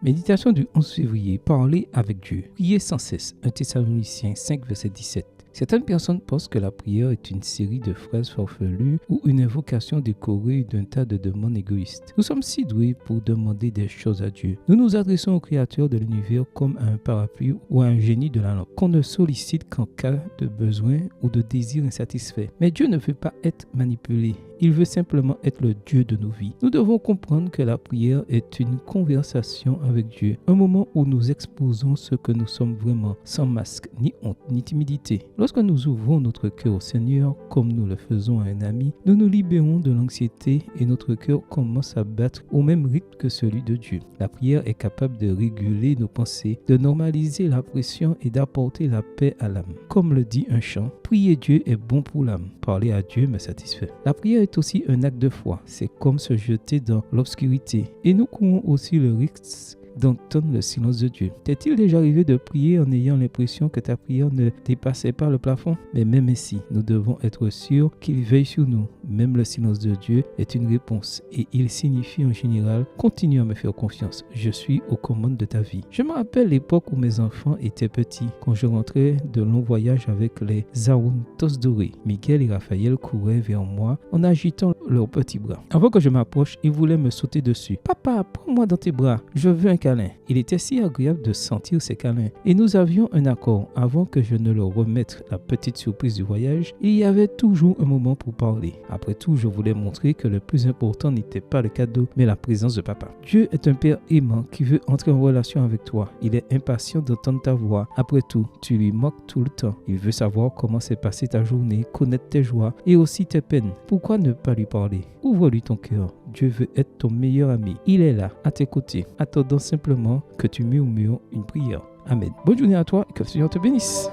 Méditation du 11 février. Parler avec Dieu. Prier sans cesse. 1 Thessaloniciens 5, verset 17. Certaines personnes pensent que la prière est une série de phrases farfelues ou une invocation décorée d'un tas de demandes égoïstes. Nous sommes si doués pour demander des choses à Dieu. Nous nous adressons au Créateur de l'univers comme à un parapluie ou à un génie de la lampe, qu'on ne sollicite qu'en cas de besoin ou de désir insatisfait. Mais Dieu ne veut pas être manipulé. Il veut simplement être le Dieu de nos vies. Nous devons comprendre que la prière est une conversation avec Dieu, un moment où nous exposons ce que nous sommes vraiment, sans masque, ni honte, ni timidité. Lorsque nous ouvrons notre cœur au Seigneur, comme nous le faisons à un ami, nous nous libérons de l'anxiété et notre cœur commence à battre au même rythme que celui de Dieu. La prière est capable de réguler nos pensées, de normaliser la pression et d'apporter la paix à l'âme. Comme le dit un chant, prier Dieu est bon pour l'âme. Parler à Dieu me satisfait. La prière est aussi un acte de foi. C'est comme se jeter dans l'obscurité. Et nous courons aussi le risque d'entendre le silence de Dieu. T'est-il déjà arrivé de prier en ayant l'impression que ta prière ne dépassait pas le plafond? Mais même ainsi, nous devons être sûrs qu'il veille sur nous. Même le silence de Dieu est une réponse et il signifie en général « Continue à me faire confiance, je suis aux commandes de ta vie ». Je me rappelle l'époque où mes enfants étaient petits, quand je rentrais de longs voyages avec les Zauntos dorés. Miguel et Raphaël couraient vers moi en agitant leurs petits bras. Avant que je m'approche, ils voulaient me sauter dessus. « Papa, prends-moi dans tes bras, je veux un câlin. » Il était si agréable de sentir ces câlins. Et nous avions un accord. Avant que je ne leur remette la petite surprise du voyage, il y avait toujours un moment pour parler. Après tout, je voulais montrer que le plus important n'était pas le cadeau, mais la présence de papa. Dieu est un père aimant qui veut entrer en relation avec toi. Il est impatient d'entendre ta voix. Après tout, tu lui manques tout le temps. Il veut savoir comment s'est passée ta journée, connaître tes joies et aussi tes peines. Pourquoi ne pas lui parler? Ouvre-lui ton cœur. Dieu veut être ton meilleur ami. Il est là, à tes côtés, attendant simplement que tu murmures une prière. Amen. Bonne journée à toi et que le Seigneur te bénisse.